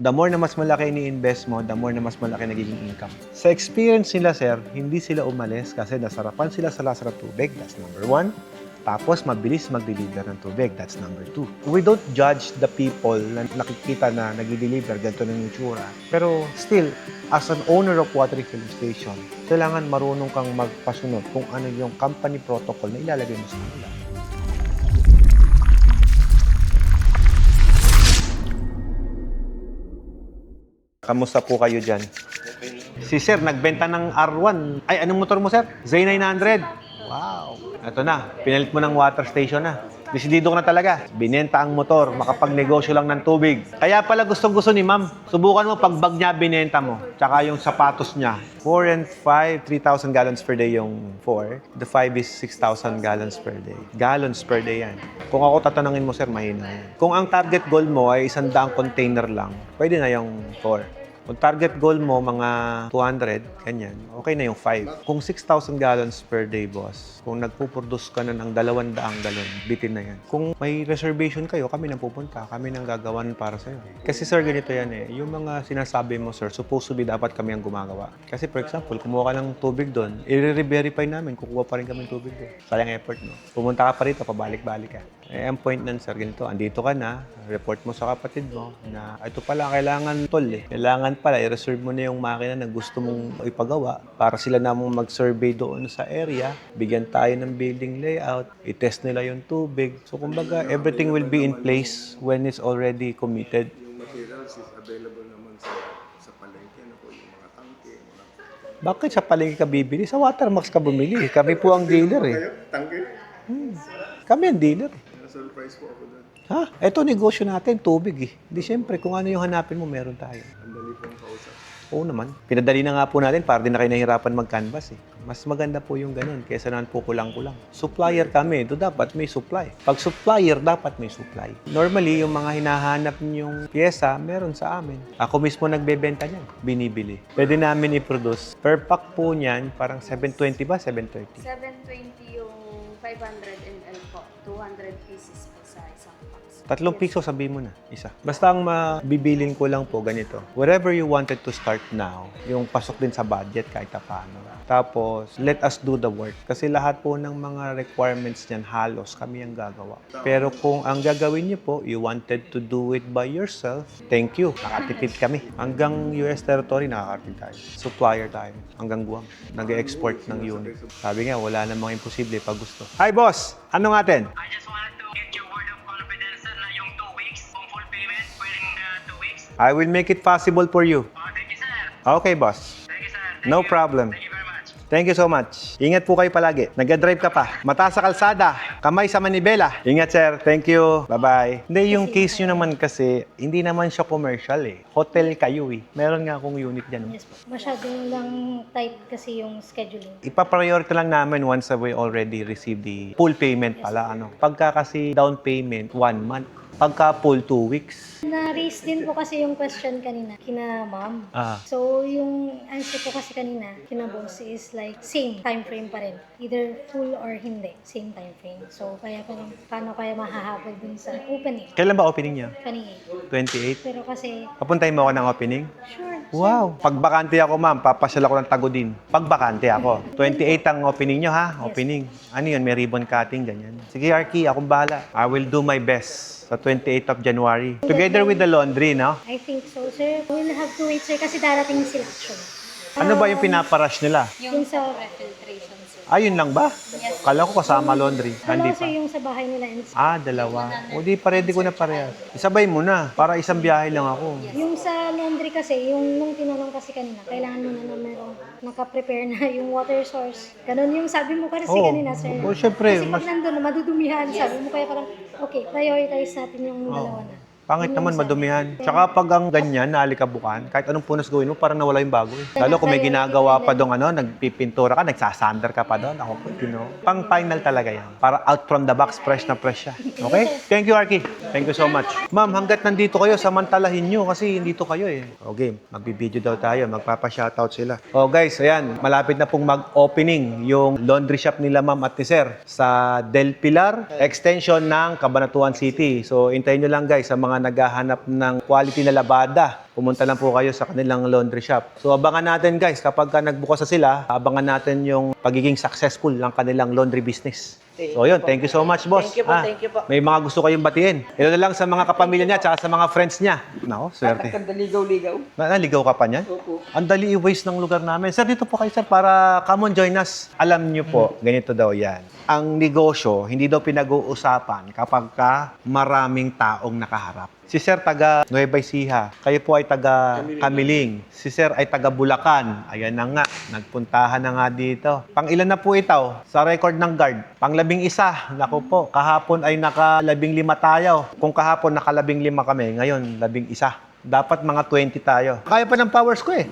The more na mas malaki ni-invest mo, the more na mas malaki nagiging income. Sa experience nila, sir, hindi sila umalis kasi nasarapan sila sa lasa ng tubig. That's number 1. Tapos, mabilis mag-deliver ng tubig. That's number 2. We don't judge the people na nakikita na nag-deliver, ganito ng itsura. Pero still, as an owner of water refilling station, kailangan marunong kang magpasunod kung ano yung company protocol na ilalagay mo sa kanila. Kamusta po kayo dyan? Si sir, nagbenta ng R1. Ay, anong motor mo, sir? Z900. Wow. Ito na, pinalit mo ng water station na. Desidido ka na talaga. Binenta ang motor, makapagnegosyo lang ng tubig. Kaya pala gustong-gusto ni ma'am. Subukan mo pag bag niya, binenta mo. Tsaka yung sapatos niya. 4 and 5, 3,000 gallons per day yung 4. The 5 is 6,000 gallons per day. Gallons per day yan. Kung ako tatanungin mo, sir, mahina yan. Kung ang target goal mo ay 100 container lang, pwede na yung 4. Kung target goal mo, mga 200, ganyan, okay na yung 5. Kung 6,000 gallons per day, boss, kung nagpuproduce ka na ng 200 galon, bitin na yan. Kung may reservation kayo, kami nang pupunta, kami nang gagawan para sa'yo. Kasi sir, ganito yan eh. Yung mga sinasabi mo, sir, supposed to be dapat kami ang gumagawa. Kasi for example, kumuha ka ng tubig doon, i-verify namin, kukuha pa rin kami ng tubig doon. Sayang effort, no? Pumunta ka pa rito, pabalik-balik ka. Eh, ang point nun, sir, ganito, andito ka na, report mo sa kapatid mo na ito pala, kailangan tol eh. Kailangan pala, i-reserve mo na yung makina na gusto mong ipagawa para sila namang mag-survey doon sa area, bigyan tayo ng building layout, i-test nila yung tubig. So, kumbaga, everything will be in place when it's already committed. Yung materials is available naman sa palengke, ano po, yung mga tangke, mga... Bakit sa palengke ka bibili? Sa Watermax ka bumili. Kami po ang dealer eh. Kayo, tangke? Kami ang dealer eh. Na-surprise po ako doon. Ha? Ito negosyo natin, tubig eh. Di syempre, kung ano yung hanapin mo, meron tayo. Ang dali pong kausap. Oo naman. Pinadali na nga po natin para di na kayo nahihirapan mag-canvas eh. Mas maganda po yung ganun kaysa naman po kulang-kulang. Supplier kami, ito dapat may supply. Pag supplier, dapat may supply. Normally, yung mga hinahanap niyong pyesa, meron sa amin. Ako mismo nagbebenta niyan, binibili. Pwede namin i-produce. Per pack po niyan, parang 720 ba? 730? 720 yung 500 ml po. 200 pieces po sa isang box. 3 piso, sabihin mo na, isa. Basta ang mabibilin ko lang po ganito. Wherever you wanted to start now, yung pasok din sa budget kahit paano. Tapos, let us do the work. Kasi lahat po ng mga requirements niyan, halos kami ang gagawa. Pero kung ang gagawin niyo po, you wanted to do it by yourself, thank you. Nakatipid kami. Hanggang US territory, nakakarating tayo. Supplier tayo. Hanggang Guam. Nag-export ng unit. Sabi nga, wala namang imposible pag gusto. Hi, boss! Ano natin? I just wanted to get your word of confidence na yung 2 weeks, kung full payment, pwedeng 2 weeks. I will make it possible for you. Oh, thank you, sir. Okay, boss. Thank you, sir. No problem. Thank you very much. Thank you so much. Ingat po kayo palagi. Nag-drive ka pa. Mata sa kalsada. Kamay sa manibela. Ingat, sir. Thank you. Bye-bye. Hindi, yung case nyo naman kasi, hindi naman siya commercial eh. Hotel kayo eh. Meron nga akong unit dyan. Yes po. Masyadong lang tight kasi yung scheduling. Ipa-priority lang namin once we already receive the full payment pala. Ano. Pagka kasi down payment, 1 month. Pagka full 2 weeks. Na-raise din po kasi yung question kanina, kina ma'am. Ah. So, yung answer po kasi kanina, kina boss is like same time frame pa rin. Either full or hindi, same time frame. So, kaya parang paano kaya mahahabol dun sa opening? Kailan ba opening niya? 28. 28? Pero kasi, Papuntahin mo ako ng opening? sure. Wow! Pag bakante ako, ma'am, papasyal ako ng Tagudin. Pag bakante ako. 28 ang opening nyo, ha? Opening. Ano yun? May ribbon cutting, ganyan. Sige, Arky, akong bahala. I will do my best sa 28th of January. Together with the laundry, no? I think so, sir. We'll have to wait, sir, kasi darating sila actually. Ano ba yung pinaparush nila? Yung sa- refiltration, sir. Ayun lang ba? Kala ko kasama laundry. Hindi Dalawa, pa. sir, yung sa bahay nila. And Dalawa. O di, pa-ready ko na parehas. Isabay mo na. Para isang biyahe lang ako. yung sa laundry kasi, yung nung tinanong kasi kanina, kailangan mo na merong naka-prepare na yung water source. Ganun yung sabi mo kasi Oo. kanina, sir. Oo, syempre, Kasi pag nandun, madudumihan, sabi mo kaya parang, okay, prioritize natin yung dalawa na. Pangit naman, madumihan. Tsaka pag ang ganyan, naalikabukan, kahit anong punas gawin mo, parang nawala yung bago eh. Lalo kung may ginagawa pa doon, nagpipintura ka, nagsasander ka pa doon. Ako po, pang final talaga yan. Para out from the box, fresh na fresh siya. Okay? Thank you, Arky. Thank you so much. Ma'am, hanggat nandito kayo, samantalahin nyo kasi dito kayo eh. Okay, magbibideo daw tayo, magpapa-shoutout sila. Oh guys, ayan, malapit na pong mag-opening yung laundry shop nila Ma'am at ni Sir sa Del Pilar, extension ng Cabanatuan City. So, hintayin nyo lang guys sa mga mga naghahanap ng quality na labada, pumunta lang po kayo sa kanilang laundry shop. So abangan natin guys, kapag ka nagbukas na sila, abangan natin yung pagiging successful ng kanilang laundry business. So yun, thank you so much, boss. Thank you po. May mga gusto kayong batiin. Ito na lang sa mga kapamilya niya at sa mga friends niya. Nako, swerte. Nagkandaligaw-ligaw. Naligaw ka pa niyan? Opo. Ang dali i-waste ng lugar namin. Sir, dito po kayo, sir, para come on, join us. Alam niyo po, ganito daw yan. Ang negosyo, hindi daw pinag-uusapan kapag ka maraming taong nakaharap. Si Sir taga Nueva Ecija, kayo po ay taga Kamiling. Si Sir ay taga Bulacan. Ayan na nga, nagpuntahan na nga dito. Pang-ilan na po ito sa record ng guard? Pang-11. Naku po, kahapon ay naka-15 tayo. Kung kahapon naka-15 kami, ngayon 11. Dapat mga 20 tayo. Kaya pa ng powers ko eh.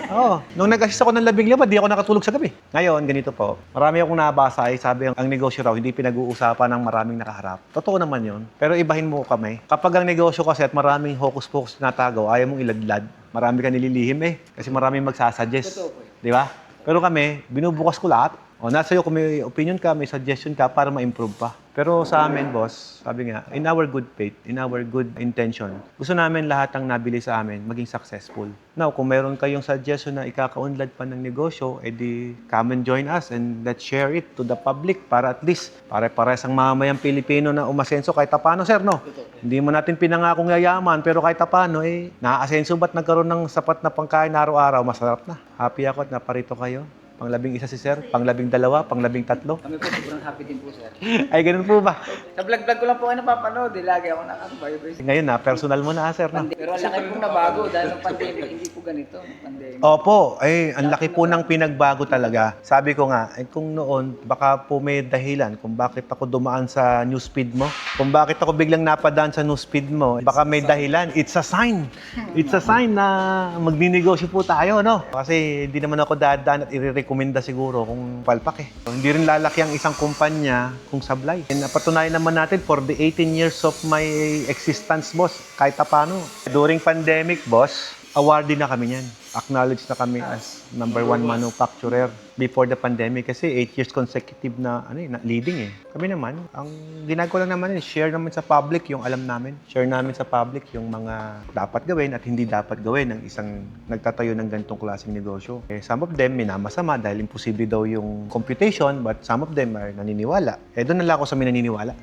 Oo. Nung nag-assist ako ng 15, di ako nakatulog sa gabi. Ngayon, ganito po. Marami akong nabasa ay sabi ang negosyo raw, hindi pinag-uusapan ng maraming nakaharap. Totoo naman yun. Pero ibahin mo kami. Kapag ang negosyo kasi at maraming hocus-pocus na tagaw, ayaw mong iladlad. Marami ka nililihim eh. Kasi maraming magsasuggest. Totoo po. Di ba? Pero kami, binubukas ko lahat. O, nasa iyo kung may opinion ka, may suggestion ka para ma-improve pa. Pero sa amin, boss, sabi nga, in our good faith, in our good intention, gusto namin lahat ng nabili sa amin maging successful. Now, kung mayroon kayong suggestion na ikakaunlad pa ng negosyo, edi come and join us and let's share it to the public para at least pare-pares ang mamamayang Pilipino na umasenso kahit paano, sir, no? Hindi mo natin pinangakong yayaman, pero kahit paano, naaasenso ba't nagkaroon ng sapat na pangkain araw-araw? Masarap na. Happy ako at naparito kayo. Pang-11 si sir, pang-12, pang-13. Kami po sobrang happy din po, sir. Ay, ganun po ba? Sa vlog-vlog ko lang po kayo napapanood. Lagi ako nakaka-vibrate. Ngayon na, personal mo na, sir, no? Pero ang laki pong nabago dahil ng pandemic. Hindi po ganito. Pandemic. Opo, ang laki po ng pinagbago talaga. Sabi ko nga, kung noon, baka po may dahilan kung bakit ako dumaan sa newsfeed mo. Kung bakit ako biglang napadaan sa newsfeed mo, baka may dahilan. It's a sign. It's a sign na magninegosyo po tayo, no? Kasi hindi naman ako dadaan at i-recommenda siguro kung palpak eh. Hindi rin lalaki ang isang kumpanya kung sablay. And napatunayan naman natin for the 18 years of my existence, boss, kahit paano. During pandemic, boss, awarded na kami niyan. Acknowledged na kami as #1 manufacturer before the pandemic kasi 8 years consecutive na leading eh. Kami naman, ang ginagawa lang naman share naman sa public yung alam namin. Share namin sa public yung mga dapat gawin at hindi dapat gawin ng isang nagtatayo ng ganitong klaseng negosyo. Some of them minamasama dahil imposible daw yung computation, but some of them are naniniwala. Doon na lang ako sa naniniwala.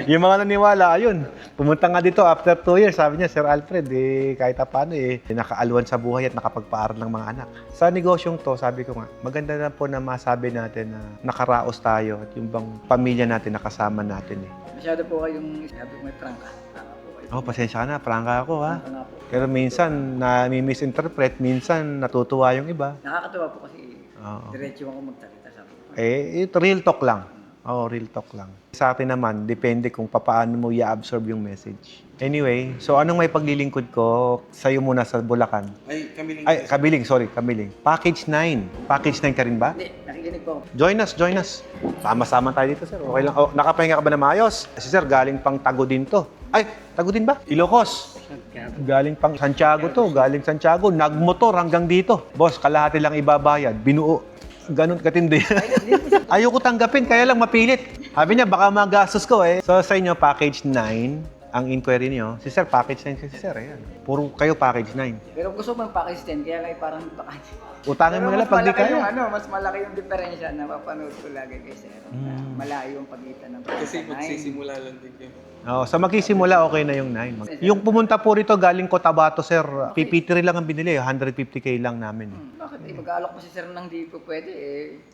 Yung mga naniniwala, ayun. Pumunta nga dito after 2 years, sabi niya, Sir Alfred, kahit paano nakaalwan sa buhay at nakapagpaaral ng mga anak. Sa negosyong to, sabi ko nga, maganda na po na masabi natin na nakaraos tayo at yung bang pamilya natin nakasama natin eh. Masyado po kayong sabi ko may prangka. Prangka po kayo. Oh, pasensya ka na, prangka ako ha. Prangka nga po. Pero minsan, na-misinterpret, minsan natutuwa yung iba. Nakakatuwa po kasi Oo. diretso ako magsalita sa mga. Ito real talk lang. Real talk lang. Sa atin naman, depende kung paano mo i-absorb yung message. Anyway, so anong may paglilingkod ko sa'yo muna sa Bulacan? Kabiling. Package 9. Package 9 ka rin ba? Hindi, nakikinig po ako. Join us. Sama-sama tayo dito, sir. Okay lang. Nakapahinga ka ba na maayos? Si sir, galing pang Tago din to. Ay, Tago din ba? Ilocos. Galing pang Santiago to. Galing Santiago. Nagmotor hanggang dito. Boss, kalahati lang ibabayad. Binuo. Ganun katindi. Ayoko tanggapin, kaya lang mapilit. Sabi niya, baka magastos ko eh. So sa inyo, package 9, ang inquiry niyo. Si sir, package 9 si sir. Ayan. Puro kayo package 9. Pero gusto mo yung package 10, kaya lang parang baka. Utangin mo nila pag di kaya. Mas malaki yung diferensya na mapanood ko lagi kay sir. Malayo yung pagitan ng Kasi package 9. magsisimula lang din kayo. Sa magsisimula, okay na yung 9. Yung pumunta po rito, galing Cotabato, sir. PP3 lang ang binili. 150K lang namin. Bakit mag-aalok mo si sir nang di po pwede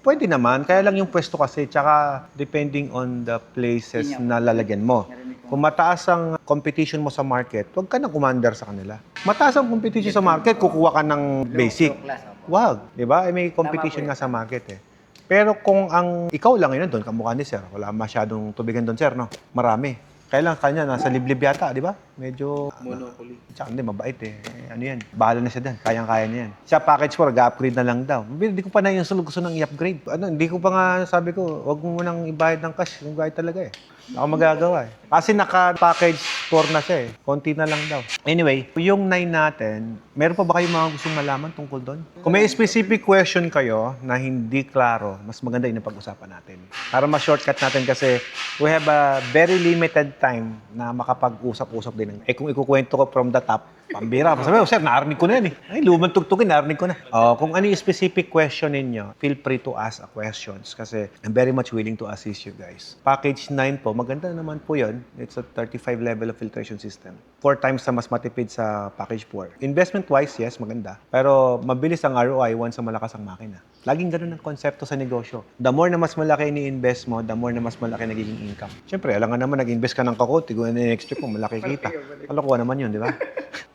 Pwede naman. Kaya lang yung pwesto kasi. Tsaka depending on the places na lalagyan mo. Kung mataas ang competition mo sa market, huwag ka nang commander sa kanila. Mataas ang competition sa market, kukuha ka ng basic. Low class, Wag. Diba? May competition nga sa market eh. Pero kung ang ikaw lang yun doon, kamukha ni sir, wala masyadong tubigan doon, sir, no? Marami. Kaya lang kanya, nasa liblib yata, di ba? Medyo... Monopoly. Tsaka hindi, mabait eh. Ano yan? Bahala na siya dyan. Kayang-kaya niya yan. Sa package 4, ga-upgrade na lang daw. Hindi ko pa na yung gusto nang i-upgrade. Hindi ko pa nga sabi ko, wag mo nang ibayad ng cash. Yung bayad talaga eh. Ako magagawa eh. Kasi naka-package 4 na siya eh. Konti na lang daw. Anyway, yung 9 natin, meron pa ba kayong mga gustong malaman tungkol doon? Kung may specific question kayo na hindi klaro, mas maganda yung pag-usapan natin. Para ma-shortcut natin kasi we have a very limited time na makapag-usap-usap din. Eh kung ikukwento ko from the top, pambira. Sabi ko, sir, narinig ko na yan eh. Ay, lumang tugtugin, narinig ko na. Kung ano yung specific question ninyo, feel free to ask questions kasi I'm very much willing to assist you guys. Package 9 po, maganda naman po yun. It's a 35 level of filtration system. 4 times na mas matipid sa package 4. Investment-wise, yes, maganda. Pero mabilis ang ROI once na malakas ang makina. Laging ganun ang konsepto sa negosyo. The more na mas malaki ni-invest mo, the more na mas malaki nagiging income. Siyempre, alam nga naman, nag-invest ka ng kakoti, kung in-expect mo, malaki kita. Kalokohan naman yun, di ba?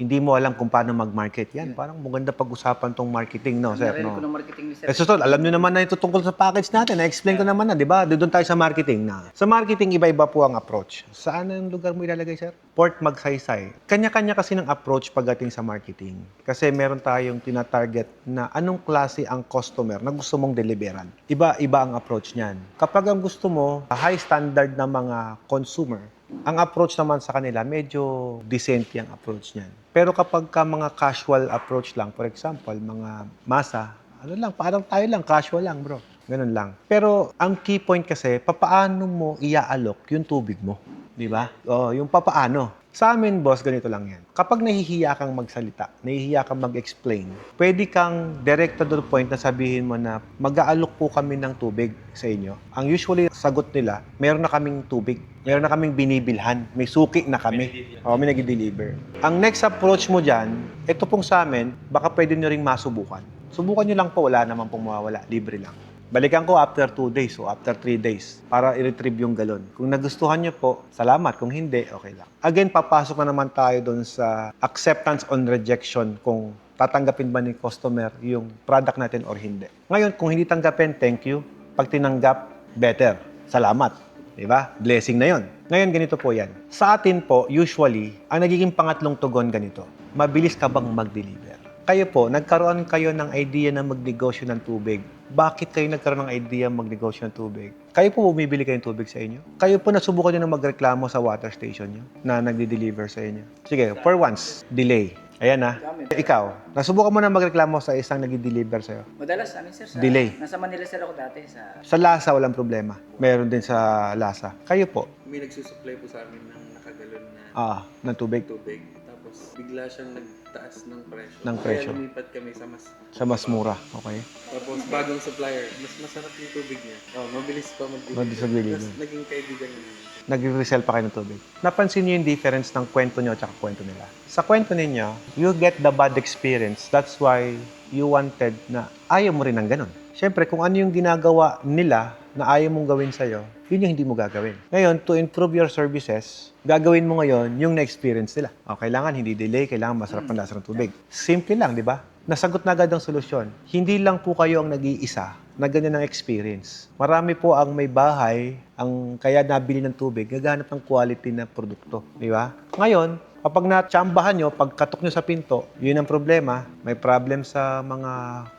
Hindi mo alam kung paano mag-market yan. Parang maganda pag-usapan tong marketing, no, sir? Narinig No? ko ng marketing ni Sir. Tol, alam nyo naman na ito tungkol sa package natin. Na-explain ko naman na, di ba? Doon tayo sa marketing na. Sa marketing, iba-iba po ang approach. Saan ang lugar mo ilalagay, sir? Port Magsaysay. Kanya-kanya kasi ng approach pagdating sa marketing. Kasi meron tayong tinatarget na anong klase ang customer na gusto mong deliveran. Iba-iba ang approach niyan. Kapag ang gusto mo, high standard na mga consumer, ang approach naman sa kanila, medyo decent yung approach niyan. Pero kapag ka mga casual approach lang, for example, mga masa, ano lang, parang tayo lang, casual lang, bro. Ganun lang. Pero ang key point kasi, papaano mo iaalok yung tubig mo? Di ba? Yung papaano. Sa amin, boss, ganito lang yan. Kapag nahihiya kang magsalita, nahihiya kang mag-explain, pwede kang direct to the point na sabihin mo na mag-aalok po kami ng tubig sa inyo. Ang usually sagot nila, meron na kaming tubig. Meron na kaming binibilhan. May suki na kami. May nag-deliver. Ang next approach mo dyan, ito pong sa amin, baka pwede nyo ring masubukan. Subukan nyo lang po, wala naman pong mawawala. Libre lang. Balikan ko after 2 days o after 3 days para i-retrieve yung galon. Kung nagustuhan nyo po, salamat. Kung hindi, okay lang. Again, papasok na naman tayo doon sa acceptance on rejection kung tatanggapin ba ni customer yung product natin or hindi. Ngayon, kung hindi tanggapin, thank you. Pag tinanggap, better. Salamat. Diba? Blessing na yon. Ngayon, ganito po yan. Sa atin po, usually, ang nagiging pangatlong tugon ganito. Mabilis ka bang mag-deliver? Kayo po, nagkaroon kayo ng idea na magnegosyo ng tubig. Bakit kayo nagkaroon ng idea magnegosyo ng tubig? Kayo po bumibili kayong tubig sa inyo? Kayo po nasubukan nyo na magreklamo sa water station nyo na nagde-deliver sa inyo? Sige, for once, delay. Ayan na. Ikaw, nasubukan mo na magreklamo sa isang nagde-deliver sa'yo? Madalas, sir, Delay. Nasa Manila, sir, ako dati. Sa lasa, walang problema. Meron din sa lasa. Kayo po? May nagsusupply po sa amin ng nakagalon na Ng tubig. tubig. Tapos bigla siyang nagtaas ng presyo. Ng presyo. Kaya lumipat kami sa Sa mas mura. Okay. Tapos bagong supplier, mas masarap yung tubig niya. Mabilis pa Mabilis mag-deliver. Mas naging kaibigan niya. Nag-resell pa kayo ng tubig. Napansin niyo yung difference ng kwento niyo at kwento nila. Sa kwento ninyo, you get the bad experience. That's why you wanted na ayaw mo rin ng ganun. Siyempre, kung ano yung ginagawa nila na ayaw mong gawin sa'yo, yun yung hindi mo gagawin. Ngayon, to improve your services, gagawin mo ngayon yung na-experience nila. Kailangan hindi delay, kailangan masarap ang lasa ng tubig. Simple lang, di ba? Nasagot na agad ang solusyon. Hindi lang po kayo ang nag-iisa na ganyan ang experience. Marami po ang may bahay, ang kaya nabili ng tubig, naghahanap ng quality na produkto. Di ba? Ngayon, kapag natsambahan nyo, pagkatok nyo sa pinto, yun ang problema, may problem sa mga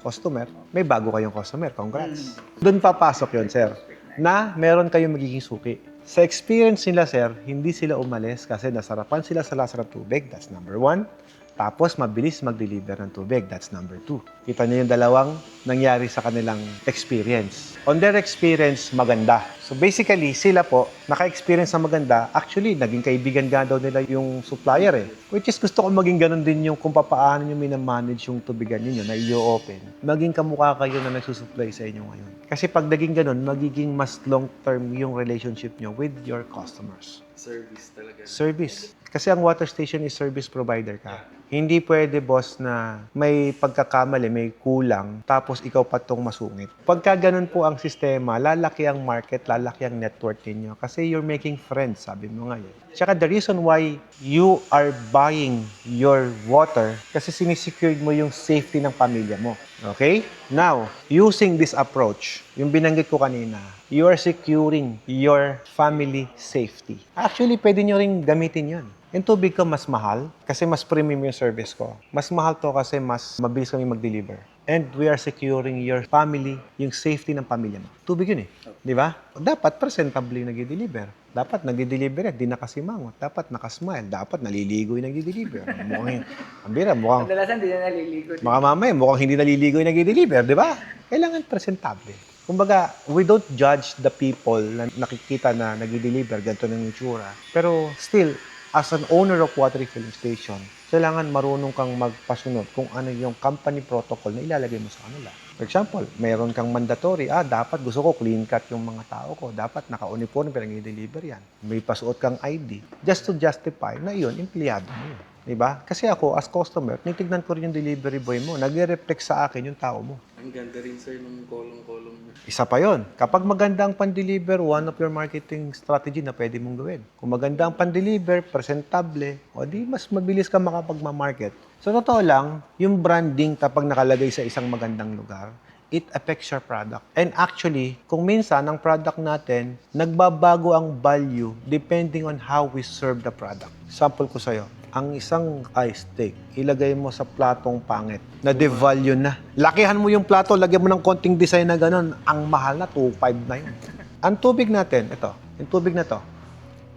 customer, may bago kayong customer. Congrats. Doon papasok yun, sir, na meron kayong magiging suki. Sa experience nila, sir, hindi sila umalis kasi nasarapan sila sa lasa ng tubig. That's number 1. Tapos, mabilis mag-deliver ng tubig. That's number 2. Kita niyo yung dalawang nangyari sa kanilang experience. On their experience, maganda. So basically, sila po, naka-experience na maganda. Actually, naging kaibigan nga daw nila yung supplier eh. Which is gusto ko maging ganun din yung kung paano nyo minamanage yung tubigan ninyo na i-open. Maging kamukha kayo na nagsusupply sa inyo ngayon. Kasi pag naging ganun, magiging mas long-term yung relationship nyo with your customers. Service talaga. Service. Kasi ang water station is service provider ka. Hindi pwede, boss, na may pagkakamali, may kulang, tapos ikaw pa itong masungit. Pagka ganun po ang sistema, lalaki ang market, lalaki ang network ninyo. Kasi you're making friends, sabi mo nga yun. Tsaka the reason why you are buying your water, kasi sinisecure mo yung safety ng pamilya mo. Okay? Now, using this approach, yung binanggit ko kanina, you are securing your family safety. Actually, pwede nyo rin gamitin yun. Yung tubig ko mas mahal kasi mas premium yung service ko. Mas mahal to kasi mas mabilis kami mag-deliver. And we are securing your family, yung safety ng pamilya mo. Tubig yun eh. Di ba? Dapat presentably nag-deliver. Dapat nagdi-deliver yan, di nakasimangot. Dapat nakasmile. Dapat naliligo yung nagdi-deliver. Mukhang, ang bira, mukhang, Kadalasan, di na naliligo. baka mamaya, mukhang hindi naliligo yung nagdi-deliver, di ba? Kailangan presentable. Kumbaga, we don't judge the people na nakikita na nagdi-deliver, ganito ng itsura. Pero still, as an owner of Watery Filling Station, kailangan marunong kang magpasunod kung ano yung company protocol na ilalagay mo sa kanila. For example, mayroon kang mandatory, dapat gusto ko clean cut yung mga tao ko. Dapat naka-uniform pero nag-deliver yan. May pasuot kang ID. Just to justify na yun, empleyado mo yun. Diba? Kasi ako, as customer, tinitignan ko rin yung delivery boy mo. Nagre-reflect sa akin yung tao mo. Ang ganda rin sir ng kolong-kolong niya. Isa pa yon. Kapag maganda ang pan-deliver, one of your marketing strategy na pwede mong gawin. Kung maganda ang pan-deliver, presentable, o di mas mabilis ka makapag-market. So, totoo lang, yung branding kapag nakalagay sa isang magandang lugar, it affects your product. And actually, kung minsan, ang product natin, nagbabago ang value depending on how we serve the product. Sample ko sa'yo. Ang isang ice steak, ilagay mo sa platong pangit, na devalue na. Lakihan mo yung plato, lagyan mo ng konting design na ganun, ang mahal na, 2.5 na yun. Ang tubig natin, ito, yung tubig na to,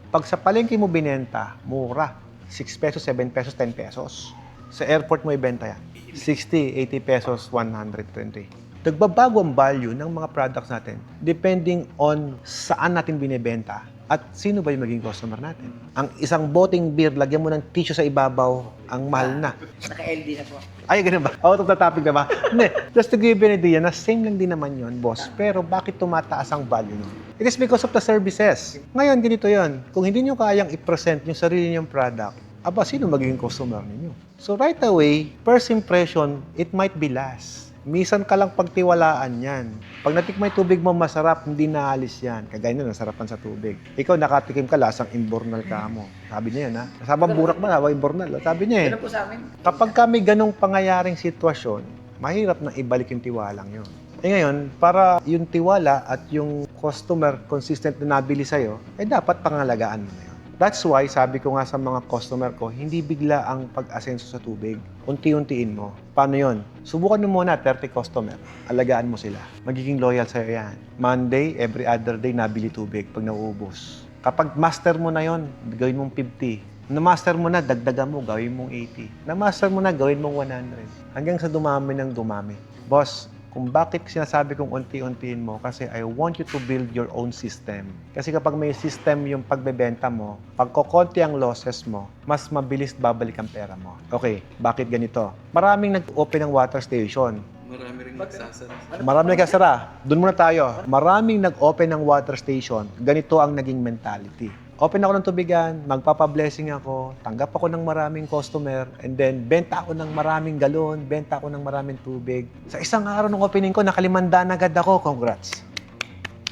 pag sa palengke mo binenta, mura. 6 pesos, 7 pesos, 10 pesos. Sa airport mo ibenta yan. 60, 80 pesos, 120. Nagbabago ang value ng mga products natin depending on saan natin binibenta at sino ba yung maging customer natin. Ang isang boteng beer, lagyan mo ng tissue sa ibabaw, ang mahal na. Naka-LD na po. Ay, ganun ba? Out of the topic na ba? Hindi. Just to give you an idea na same lang din naman yon, boss. Pero bakit tumataas ang value nun? It is because of the services. Ngayon, ganito yon. Kung hindi nyo kayang i-present yung sarili nyong product, sino magiging customer ninyo? So right away, first impression, it might be last. Minsan ka lang pagtiwalaan yan. Pag natikmay tubig mo masarap, hindi naalis yan. Kagaya na, nasarapan sa tubig. Ikaw, nakatikim ka, lasang imbornal ka mo. Sabi niya yan, ha? Kasabang burak ba, imbornal. Sabi niya eh. Ano po sa amin? Kapag kami ganong pangyayaring sitwasyon, mahirap na ibalik yung tiwalang yun. Ngayon, para yung tiwala at yung customer consistent na nabili sa'yo, dapat pangalagaan mo na yun. That's why, sabi ko nga sa mga customer ko, hindi bigla ang pag-asenso sa tubig. Unti-untiin mo. Paano yon? Subukan mo muna 30 customer. Alagaan mo sila. Magiging loyal sa'yo yan. Monday, every other day, nabili tubig pag nauubos. Kapag master mo na yon, gawin mong 50. Na-master mo na, dagdagan mo, gawin mong 80. Na-master mo na, gawin mong 100. Hanggang sa dumami ng dumami. Boss, kung bakit sinasabi kong unti-untiin mo, kasi I want you to build your own system. Kasi kapag may system yung pagbebenta mo, pag kukonti ang losses mo, mas mabilis babalik ang pera mo. Okay, bakit ganito? Maraming nag-open ng water station. Marami rin nagsasara. Marami nagsasara. Doon muna tayo. Maraming nag-open ng water station. Ganito ang naging mentality. Open ako ng tubigan, magpapa-blessing ako, tanggap ako ng maraming customer, and then benta ako ng maraming galon, benta ako ng maraming tubig. Sa isang araw ng opening ko, nakalimandaan agad ako. Congrats.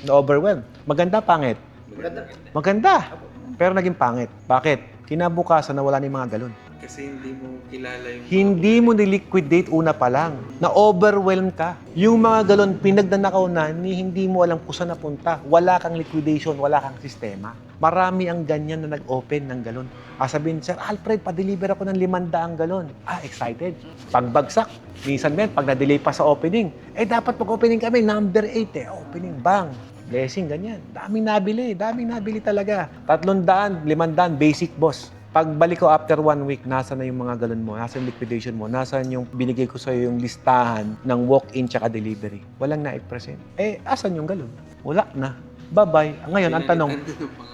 Na-overwhelm. Maganda, pangit? Maganda. Pero naging pangit. Bakit? Kinabukasan na wala na yung mga galon. Kasi hindi mo kilala yung... Hindi mo niliquidate una pa lang. Na-overwhelm ka. Yung mga galon, pinagdanakaw na, hindi mo alam kung saan napunta. Wala kang liquidation, wala kang sistema. Marami ang ganyan na nag-open ng galon. Sabihin, Sir Alfred, pa-deliver ako ng 500 galon. Excited. Pagbagsak, minsan men, pag na-delay pa sa opening, dapat pag-opening kami, number 8 opening, bang. Blessing, ganyan. Daming nabili talaga. 300, 500, basic boss. Pagbalik ko after 1 week, nasa na yung mga galon mo, nasa yung liquidation mo, nasa yung binigay ko sa'yo yung listahan ng walk-in tsaka delivery. Walang na-present. Asan yung galon? Wala na. Bye-bye. Ngayon, ang tanong,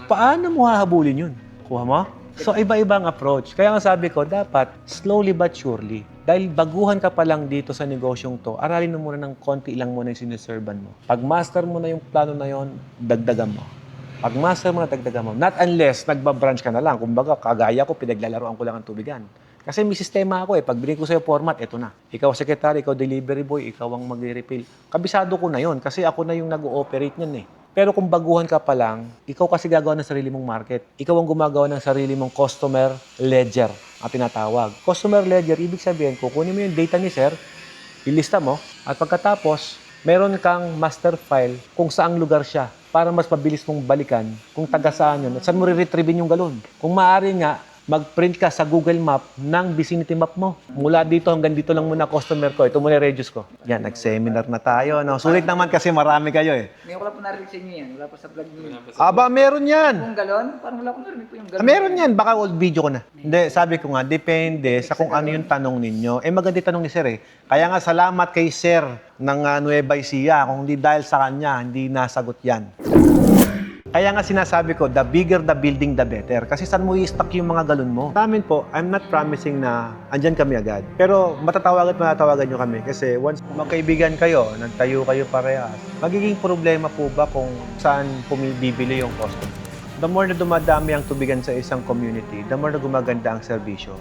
paano mo hahabulin yun? Kuha mo? So, iba-ibang approach. Kaya nga sabi ko, dapat slowly but surely. Dahil baguhan ka pa lang dito sa negosyong to, aralin mo muna ng konti lang muna yung siniservan mo. Pag master mo na yung plano na yon, dagdagan mo. Pag master mo na, dagdagan mo. Not unless nagbabranch ka na lang. Kumbaga, kagaya ko, pinaglalaroan ko lang ang tubigan. Kasi may sistema ako Pag binigay ko sa'yo format, eto na. Ikaw secretary, ikaw delivery boy, ikaw ang mag-refill. Kabisado ko na yon kasi ako na yung nag-ooperate niyan Pero kung baguhan ka pa lang, ikaw kasi gagawa ng sarili mong market. Ikaw ang gumagawa ng sarili mong customer ledger ang tinatawag. Customer ledger, ibig sabihin, kukunin mo yung data ni sir, ilista mo, at pagkatapos, meron kang master file kung saang lugar siya para mas mabilis mong balikan kung taga saan yun at saan mo re-retrieve yung galon. Kung maaari nga, mag-print ka sa Google Map ng vicinity map mo. Mula dito hanggang dito lang muna customer ko. Ito muna yung radius ko. Yan, nag-seminar na tayo. No? Sulit naman kasi marami kayo eh. Ngayon ko lang po narinig sa inyo yan. Wala pa sa vlog niyo. Aba, meron yan. Kung galon, parang wala ko narinig po yung galon. Meron yan. Baka old video ko na. Hindi, sabi ko nga, depende sa kung ano yung tanong ninyo. Maganda yung tanong ni Sir eh. Kaya nga, salamat kay Sir ng Nueva Ecija. Kung hindi dahil sa kanya, hindi nasagot yan. Kaya nga sinasabi ko, the bigger the building, the better. Kasi saan mo i-stock yung mga galon mo? Sa amin po, I'm not promising na andyan kami agad. Pero matatawagan nyo kami. Kasi once magkaibigan kayo, nagtayo kayo parehas, magiging problema po ba kung saan bibili yung customer? The more na dumadami ang tubigan sa isang community, the more na gumaganda ang serbisyo.